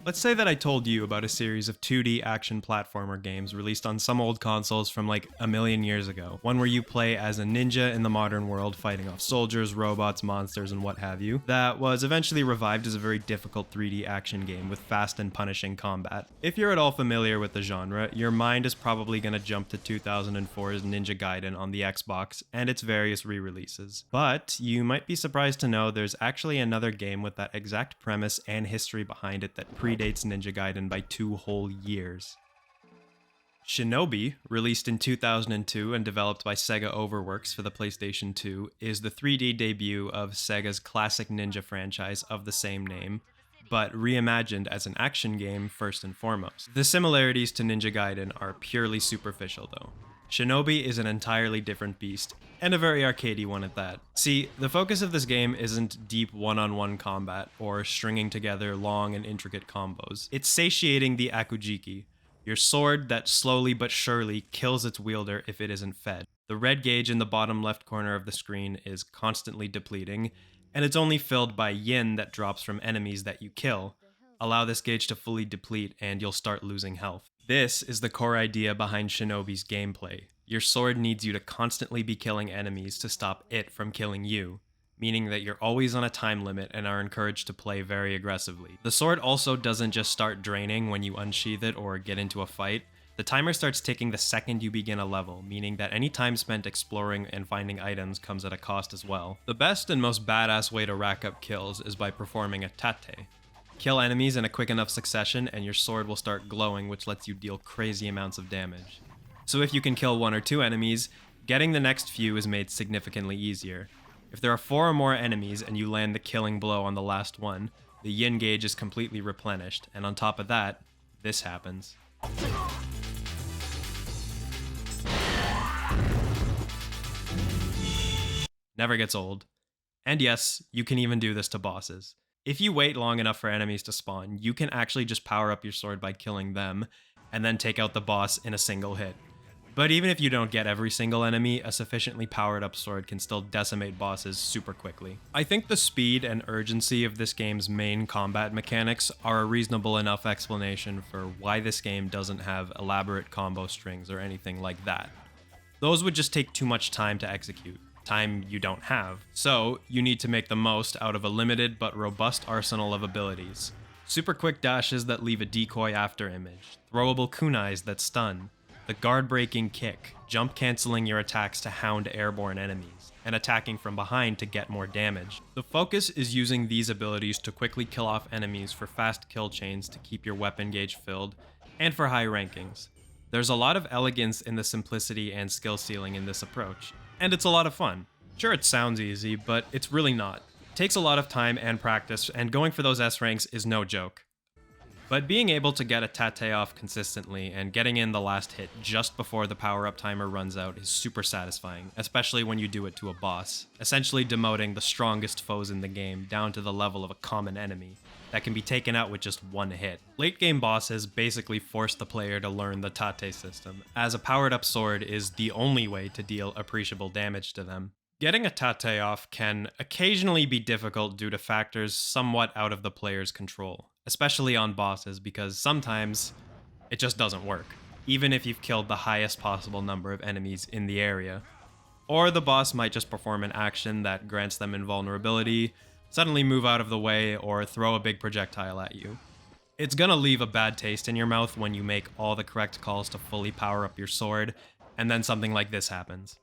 Let's say that I told you about a series of 2D action platformer games released on some old consoles from like a million years ago. One where you play as a ninja in the modern world fighting off soldiers, robots, monsters, and what have you. That was eventually revived as a very difficult 3D action game with fast and punishing combat. If you're at all familiar with the genre, your mind is probably going to jump to 2004's Ninja Gaiden on the Xbox and its various re-releases. But you might be surprised to know there's actually another game with that exact premise and history behind it that predates Ninja Gaiden by 2 whole years. Shinobi, released in 2002 and developed by Sega Overworks for the PlayStation 2, is the 3D debut of Sega's classic ninja franchise of the same name, but reimagined as an action game first and foremost. The similarities to Ninja Gaiden are purely superficial though. Shinobi is an entirely different beast, and a very arcadey one at that. See, the focus of this game isn't deep one-on-one combat, or stringing together long and intricate combos. It's satiating the Akujiki, your sword that slowly but surely kills its wielder if it isn't fed. The red gauge in the bottom left corner of the screen is constantly depleting, and it's only filled by yin that drops from enemies that you kill. Allow this gauge to fully deplete and you'll start losing health. This is the core idea behind Shinobi's gameplay. Your sword needs you to constantly be killing enemies to stop it from killing you, meaning that you're always on a time limit and are encouraged to play very aggressively. The sword also doesn't just start draining when you unsheath it or get into a fight. The timer starts ticking the second you begin a level, meaning that any time spent exploring and finding items comes at a cost as well. The best and most badass way to rack up kills is by performing a tate. Kill enemies in a quick enough succession and your sword will start glowing, which lets you deal crazy amounts of damage. So if you can kill 1 or 2 enemies, getting the next few is made significantly easier. If there are 4 or more enemies and you land the killing blow on the last one, the yin gauge is completely replenished, and on top of that, this happens. Never gets old. And yes, you can even do this to bosses. If you wait long enough for enemies to spawn, you can actually just power up your sword by killing them, and then take out the boss in a single hit. But even if you don't get every single enemy, a sufficiently powered up sword can still decimate bosses super quickly. I think the speed and urgency of this game's main combat mechanics are a reasonable enough explanation for why this game doesn't have elaborate combo strings or anything like that. Those would just take too much time to execute. Time you don't have. So, you need to make the most out of a limited but robust arsenal of abilities. Super quick dashes that leave a decoy after image, throwable kunais that stun, the guard-breaking kick, jump canceling your attacks to hound airborne enemies, and attacking from behind to get more damage. The focus is using these abilities to quickly kill off enemies for fast kill chains to keep your weapon gauge filled, and for high rankings. There's a lot of elegance in the simplicity and skill ceiling in this approach. And it's a lot of fun. Sure, it sounds easy, but it's really not. It takes a lot of time and practice, and going for those S ranks is no joke. But being able to get a tate off consistently and getting in the last hit just before the power-up timer runs out is super satisfying, especially when you do it to a boss, essentially demoting the strongest foes in the game down to the level of a common enemy that can be taken out with just 1 hit. Late game bosses basically force the player to learn the tate system, as a powered up sword is the only way to deal appreciable damage to them. Getting a tate off can occasionally be difficult due to factors somewhat out of the player's control, especially on bosses, because sometimes it just doesn't work, even if you've killed the highest possible number of enemies in the area. Or the boss might just perform an action that grants them invulnerability, suddenly move out of the way, or throw a big projectile at you. It's gonna leave a bad taste in your mouth when you make all the correct calls to fully power up your sword, and then something like this happens.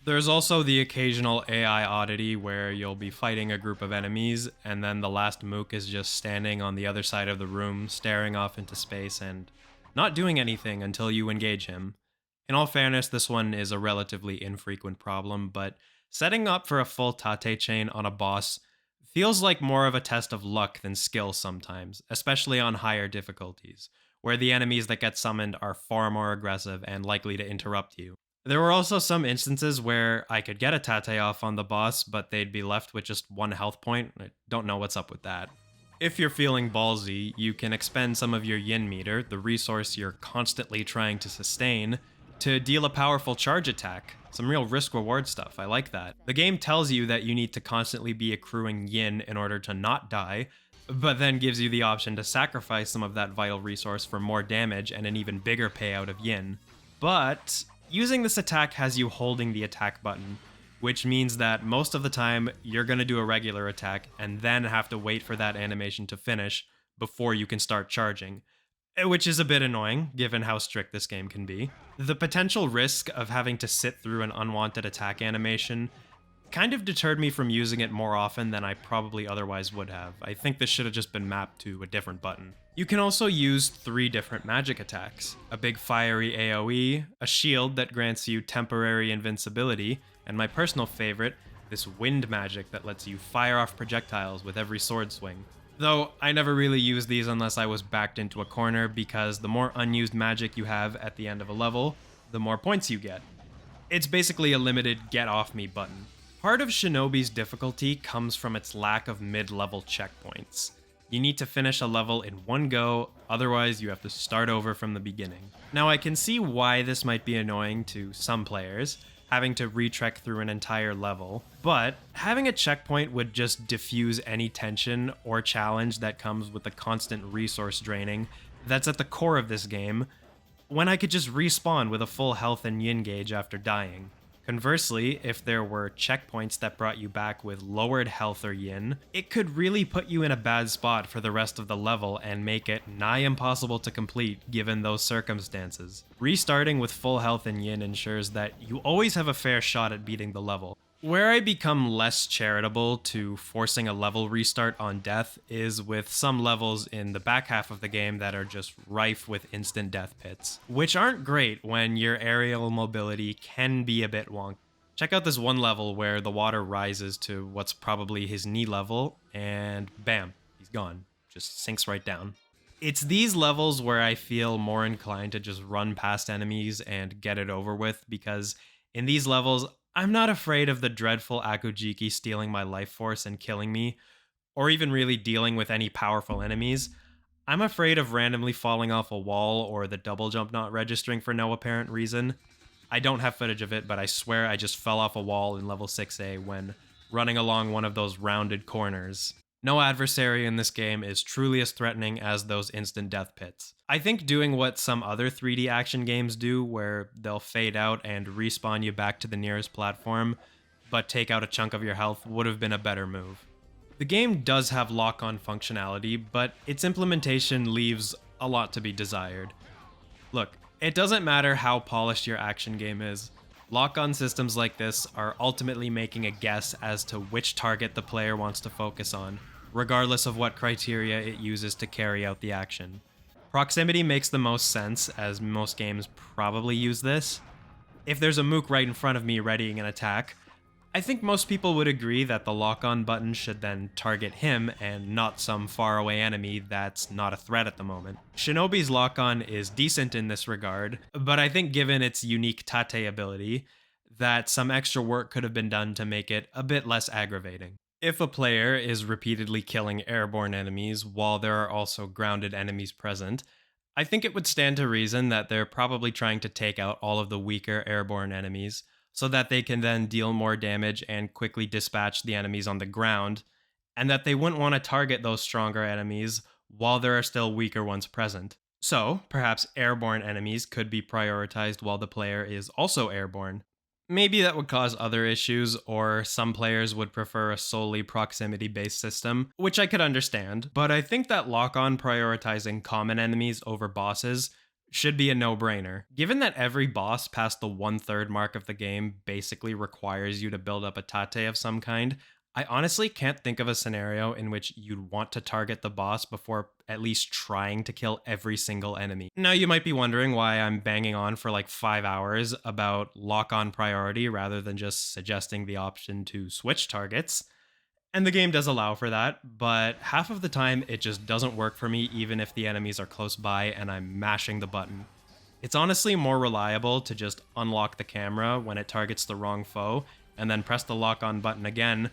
There's also the occasional AI oddity where you'll be fighting a group of enemies, and then the last mook is just standing on the other side of the room, staring off into space and not doing anything until you engage him. In all fairness, this one is a relatively infrequent problem, but setting up for a full tate chain on a boss feels like more of a test of luck than skill sometimes, especially on higher difficulties, where the enemies that get summoned are far more aggressive and likely to interrupt you. There were also some instances where I could get a tate off on the boss, but they'd be left with just 1 health point. I don't know what's up with that. If you're feeling ballsy, you can expend some of your yin meter, the resource you're constantly trying to sustain, to deal a powerful charge attack. Some real risk-reward stuff, I like that. The game tells you that you need to constantly be accruing yin in order to not die, but then gives you the option to sacrifice some of that vital resource for more damage and an even bigger payout of yin. But using this attack has you holding the attack button, which means that most of the time you're going to do a regular attack and then have to wait for that animation to finish before you can start charging, which is a bit annoying given how strict this game can be. The potential risk of having to sit through an unwanted attack animation kind of deterred me from using it more often than I probably otherwise would have. I think this should have just been mapped to a different button. You can also use 3 different magic attacks: a big fiery AoE, a shield that grants you temporary invincibility, and my personal favorite, this wind magic that lets you fire off projectiles with every sword swing. Though I never really used these unless I was backed into a corner, because the more unused magic you have at the end of a level, the more points you get. It's basically a limited get off me button. Part of Shinobi's difficulty comes from its lack of mid-level checkpoints. You need to finish a level in one go, otherwise you have to start over from the beginning. Now I can see why this might be annoying to some players, having to retrek through an entire level, but having a checkpoint would just diffuse any tension or challenge that comes with the constant resource draining that's at the core of this game, when I could just respawn with a full health and yin gauge after dying. Conversely, if there were checkpoints that brought you back with lowered health or yin, it could really put you in a bad spot for the rest of the level and make it nigh impossible to complete given those circumstances. Restarting with full health and yin ensures that you always have a fair shot at beating the level. Where I become less charitable to forcing a level restart on death is with some levels in the back half of the game that are just rife with instant death pits, which aren't great when your aerial mobility can be a bit wonky. Check out this one level where the water rises to what's probably his knee level, and bam, he's gone. Just sinks right down. It's these levels where I feel more inclined to just run past enemies and get it over with, because in these levels, I'm not afraid of the dreadful Akujiki stealing my life force and killing me, or even really dealing with any powerful enemies. I'm afraid of randomly falling off a wall or the double jump not registering for no apparent reason. I don't have footage of it, but I swear I just fell off a wall in level 6A when running along one of those rounded corners. No adversary in this game is truly as threatening as those instant death pits. I think doing what some other 3D action games do, where they'll fade out and respawn you back to the nearest platform, but take out a chunk of your health, would have been a better move. The game does have lock-on functionality, but its implementation leaves a lot to be desired. Look, it doesn't matter how polished your action game is. Lock-on systems like this are ultimately making a guess as to which target the player wants to focus on, regardless of what criteria it uses to carry out the action. Proximity makes the most sense, as most games probably use this. If there's a mook right in front of me readying an attack, I think most people would agree that the lock-on button should then target him and not some faraway enemy that's not a threat at the moment. Shinobi's lock-on is decent in this regard, but I think given its unique tate ability, that some extra work could have been done to make it a bit less aggravating. If a player is repeatedly killing airborne enemies while there are also grounded enemies present, I think it would stand to reason that they're probably trying to take out all of the weaker airborne enemies, so that they can then deal more damage and quickly dispatch the enemies on the ground, and that they wouldn't want to target those stronger enemies while there are still weaker ones present. So, perhaps airborne enemies could be prioritized while the player is also airborne. Maybe that would cause other issues, or some players would prefer a solely proximity-based system, which I could understand, but I think that lock-on prioritizing common enemies over bosses should be a no-brainer. Given that every boss past the 1/3 mark of the game basically requires you to build up a tate of some kind, I honestly can't think of a scenario in which you'd want to target the boss before at least trying to kill every single enemy. Now you might be wondering why I'm banging on for like 5 hours about lock-on priority rather than just suggesting the option to switch targets. And the game does allow for that, but half of the time it just doesn't work for me even if the enemies are close by and I'm mashing the button. It's honestly more reliable to just unlock the camera when it targets the wrong foe and then press the lock-on button again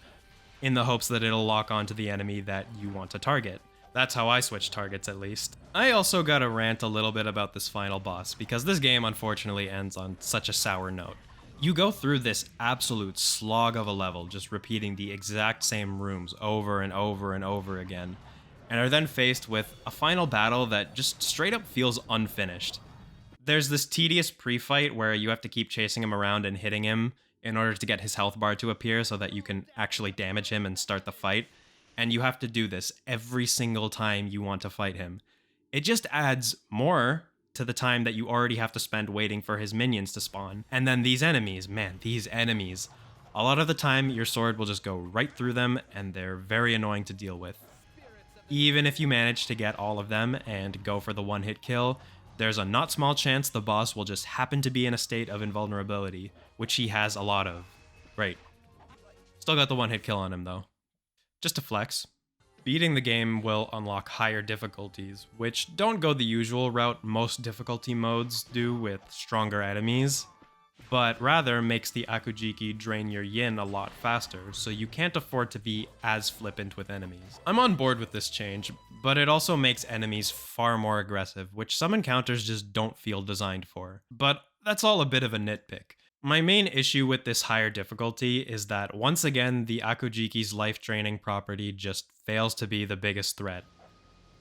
in the hopes that it'll lock onto the enemy that you want to target. That's how I switch targets, at least. I also gotta rant a little bit about this final boss, because this game unfortunately ends on such a sour note. You go through this absolute slog of a level, just repeating the exact same rooms over and over and over again, and are then faced with a final battle that just straight up feels unfinished. There's this tedious pre-fight where you have to keep chasing him around and hitting him in order to get his health bar to appear so that you can actually damage him and start the fight, and you have to do this every single time you want to fight him. It just adds more to the time that you already have to spend waiting for his minions to spawn. And then these enemies, man, these enemies. A lot of the time, your sword will just go right through them, and they're very annoying to deal with. Even if you manage to get all of them and go for the one-hit kill, there's a not small chance the boss will just happen to be in a state of invulnerability, which he has a lot of. Great. Still got the one-hit kill on him, though. Just to flex. Beating the game will unlock higher difficulties, which don't go the usual route most difficulty modes do with stronger enemies, but rather makes the Akujiki drain your yin a lot faster, so you can't afford to be as flippant with enemies. I'm on board with this change, but it also makes enemies far more aggressive, which some encounters just don't feel designed for. But that's all a bit of a nitpick. My main issue with this higher difficulty is that once again, the Akujiki's life-draining property just fails to be the biggest threat.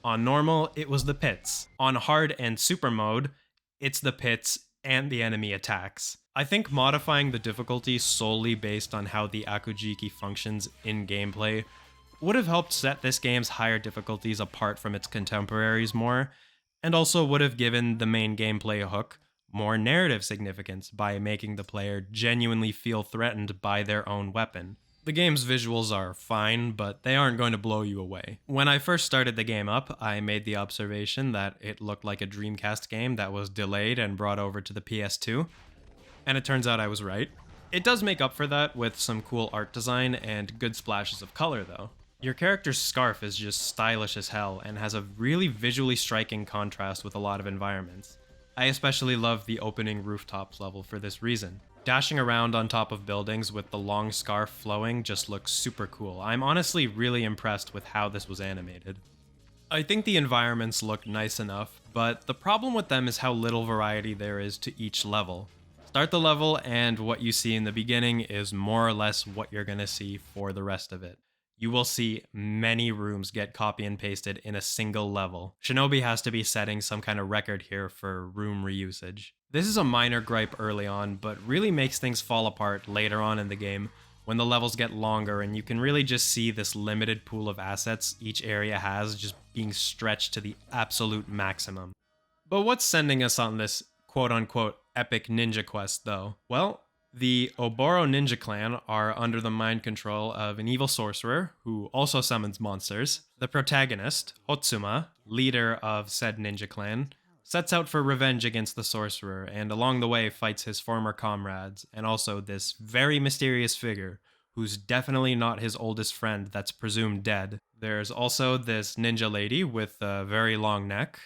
On normal, it was the pits. On hard and super mode, it's the pits and the enemy attacks. I think modifying the difficulty solely based on how the Akujiki functions in gameplay would have helped set this game's higher difficulties apart from its contemporaries more, and also would have given the main gameplay hook more narrative significance by making the player genuinely feel threatened by their own weapon. The game's visuals are fine, but they aren't going to blow you away. When I first started the game up, I made the observation that it looked like a Dreamcast game that was delayed and brought over to the PS2, and it turns out I was right. It does make up for that with some cool art design and good splashes of color, though. Your character's scarf is just stylish as hell and has a really visually striking contrast with a lot of environments. I especially love the opening rooftops level for this reason. Dashing around on top of buildings with the long scarf flowing just looks super cool. I'm honestly really impressed with how this was animated. I think the environments look nice enough, but the problem with them is how little variety there is to each level. Start the level and what you see in the beginning is more or less what you're gonna see for the rest of it. You will see many rooms get copy and pasted in a single level. Shinobi has to be setting some kind of record here for room reusage. This is a minor gripe early on, but really makes things fall apart later on in the game when the levels get longer and you can really just see this limited pool of assets each area has just being stretched to the absolute maximum. But what's sending us on this quote-unquote epic ninja quest though? Well, the Oboro Ninja Clan are under the mind control of an evil sorcerer who also summons monsters. The protagonist, Hotsuma, leader of said ninja clan, sets out for revenge against the sorcerer and along the way fights his former comrades and also this very mysterious figure who's definitely not his oldest friend that's presumed dead. There's also this ninja lady with a very long neck.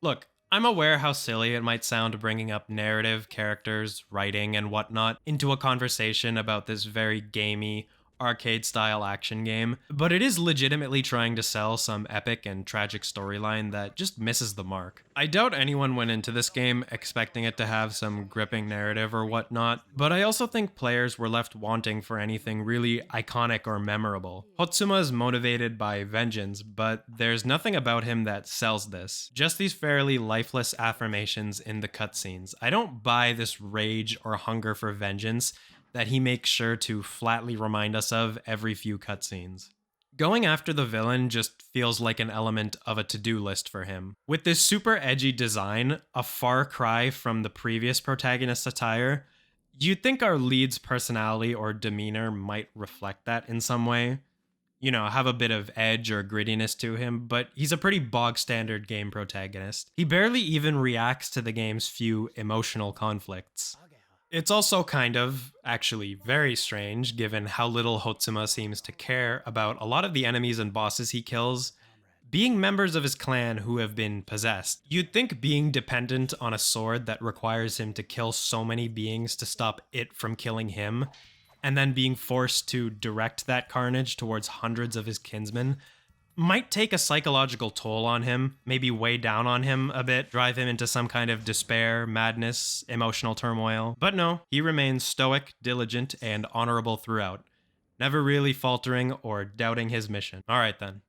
Look, I'm aware how silly it might sound bringing up narrative, characters, writing, and whatnot into a conversation about this very gamey, arcade-style action game, but it is legitimately trying to sell some epic and tragic storyline that just misses the mark. I doubt anyone went into this game expecting it to have some gripping narrative or whatnot, but I also think players were left wanting for anything really iconic or memorable. Hotsuma is motivated by vengeance, but there's nothing about him that sells this. Just these fairly lifeless affirmations in the cutscenes. I don't buy this rage or hunger for vengeance that he makes sure to flatly remind us of every few cutscenes. Going after the villain just feels like an element of a to-do list for him. With this super edgy design, a far cry from the previous protagonist's attire, you'd think our lead's personality or demeanor might reflect that in some way. You know, have a bit of edge or grittiness to him, but he's a pretty bog-standard game protagonist. He barely even reacts to the game's few emotional conflicts. It's also kind of, actually very strange, given how little Hotsuma seems to care about a lot of the enemies and bosses he kills being members of his clan who have been possessed. You'd think being dependent on a sword that requires him to kill so many beings to stop it from killing him, and then being forced to direct that carnage towards hundreds of his kinsmen, might take a psychological toll on him, maybe weigh down on him a bit, drive him into some kind of despair, madness, emotional turmoil. But no, he remains stoic, diligent, and honorable throughout, never really faltering or doubting his mission. Alright then.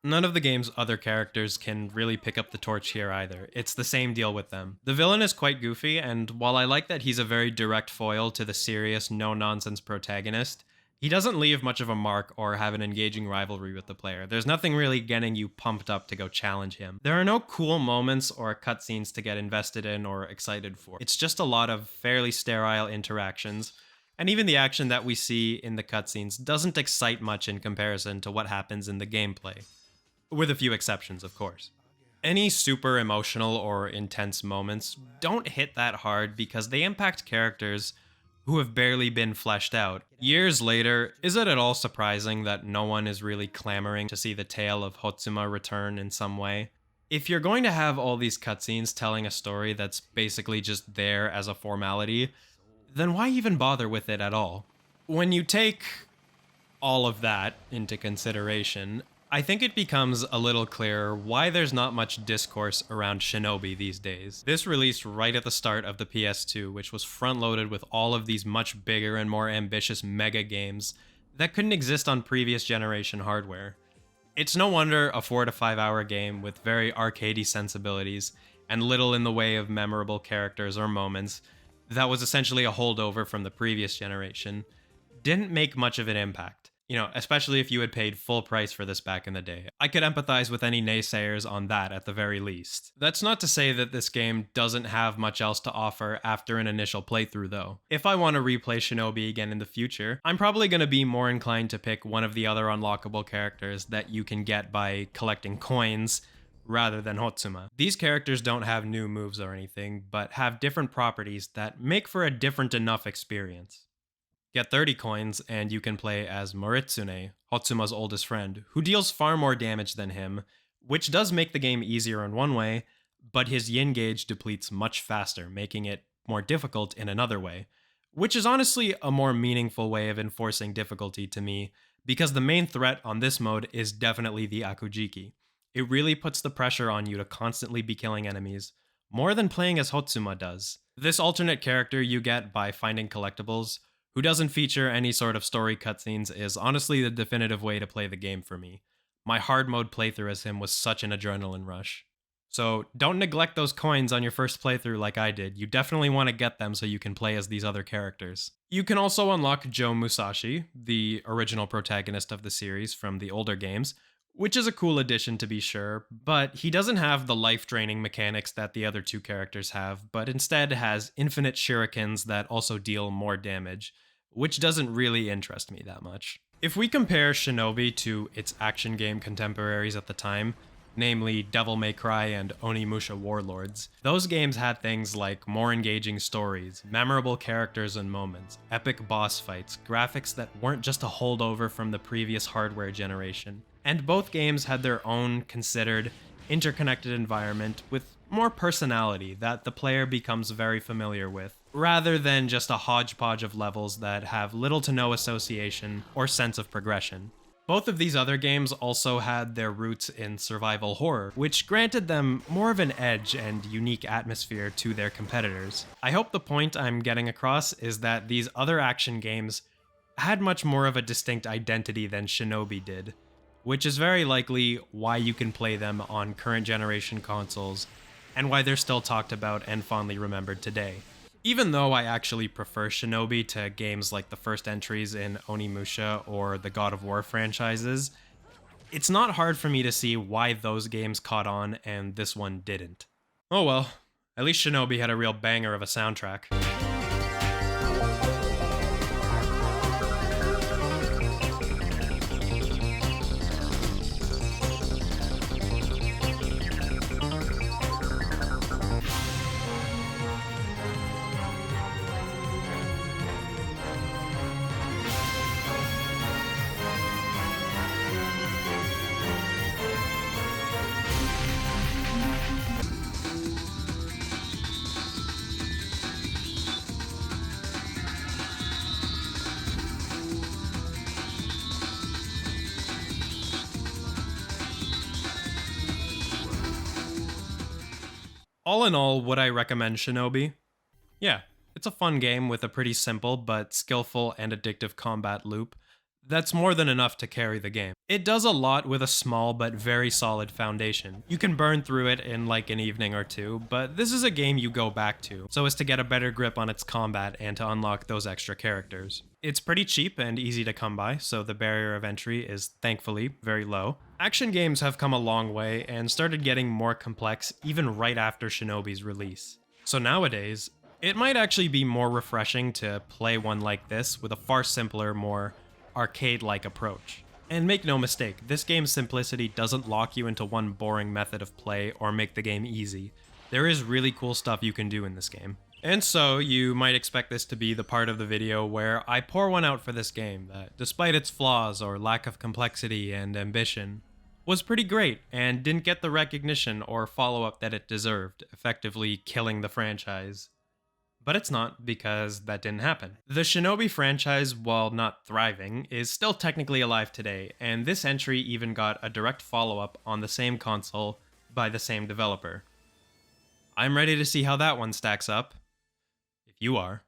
None of the game's other characters can really pick up the torch here either. It's the same deal with them. The villain is quite goofy, and while I like that he's a very direct foil to the serious, no-nonsense protagonist, he doesn't leave much of a mark or have an engaging rivalry with the player. There's nothing really getting you pumped up to go challenge him. There are no cool moments or cutscenes to get invested in or excited for. It's just a lot of fairly sterile interactions, and even the action that we see in the cutscenes doesn't excite much in comparison to what happens in the gameplay. With a few exceptions, of course. Any super emotional or intense moments don't hit that hard because they impact characters who have barely been fleshed out. Years later, is it at all surprising that no one is really clamoring to see the tale of Hotsuma return in some way? If you're going to have all these cutscenes telling a story that's basically just there as a formality, then why even bother with it at all? When you take all of that into consideration, I think it becomes a little clearer why there's not much discourse around Shinobi these days. This released right at the start of the PS2, which was front-loaded with all of these much bigger and more ambitious mega games that couldn't exist on previous generation hardware. It's no wonder a 4 to 5 hour game with very arcadey sensibilities and little in the way of memorable characters or moments that was essentially a holdover from the previous generation didn't make much of an impact. You know, especially if you had paid full price for this back in the day. I could empathize with any naysayers on that at the very least. That's not to say that this game doesn't have much else to offer after an initial playthrough though. If I want to replay Shinobi again in the future, I'm probably going to be more inclined to pick one of the other unlockable characters that you can get by collecting coins rather than Hotsuma. These characters don't have new moves or anything, but have different properties that make for a different enough experience. Get 30 coins and you can play as Moritsune, Hotsuma's oldest friend, who deals far more damage than him, which does make the game easier in one way, but his yin gauge depletes much faster, making it more difficult in another way, which is honestly a more meaningful way of enforcing difficulty to me, because the main threat on this mode is definitely the Akujiki. It really puts the pressure on you to constantly be killing enemies, more than playing as Hotsuma does. This alternate character you get by finding collectibles, who doesn't feature any sort of story cutscenes, is honestly the definitive way to play the game for me. My hard mode playthrough as him was such an adrenaline rush. So don't neglect those coins on your first playthrough like I did. You definitely want to get them so you can play as these other characters. You can also unlock Joe Musashi, the original protagonist of the series from the older games, which is a cool addition to be sure, but he doesn't have the life-draining mechanics that the other two characters have, but instead has infinite shurikens that also deal more damage, which doesn't really interest me that much. If we compare Shinobi to its action game contemporaries at the time, namely Devil May Cry and Onimusha Warlords, those games had things like more engaging stories, memorable characters and moments, epic boss fights, graphics that weren't just a holdover from the previous hardware generation. And both games had their own considered, interconnected environment with more personality that the player becomes very familiar with, rather than just a hodgepodge of levels that have little to no association or sense of progression. Both of these other games also had their roots in survival horror, which granted them more of an edge and unique atmosphere to their competitors. I hope the point I'm getting across is that these other action games had much more of a distinct identity than Shinobi did, which is very likely why you can play them on current generation consoles and why they're still talked about and fondly remembered today. Even though I actually prefer Shinobi to games like the first entries in Onimusha or the God of War franchises, it's not hard for me to see why those games caught on and this one didn't. Oh well, at least Shinobi had a real banger of a soundtrack. All in all, would I recommend Shinobi? Yeah, it's a fun game with a pretty simple but skillful and addictive combat loop. That's more than enough to carry the game. It does a lot with a small but very solid foundation. You can burn through it in like an evening or two, but this is a game you go back to, so as to get a better grip on its combat and to unlock those extra characters. It's pretty cheap and easy to come by, so the barrier of entry is thankfully very low. Action games have come a long way and started getting more complex even right after Shinobi's release. So nowadays, it might actually be more refreshing to play one like this with a far simpler, more arcade-like approach. And make no mistake, this game's simplicity doesn't lock you into one boring method of play or make the game easy. There is really cool stuff you can do in this game. And so, you might expect this to be the part of the video where I pour one out for this game that, despite its flaws or lack of complexity and ambition, was pretty great and didn't get the recognition or follow-up that it deserved, effectively killing the franchise. But it's not, because that didn't happen. The Shinobi franchise, while not thriving, is still technically alive today, and this entry even got a direct follow-up on the same console by the same developer. I'm ready to see how that one stacks up, if you are.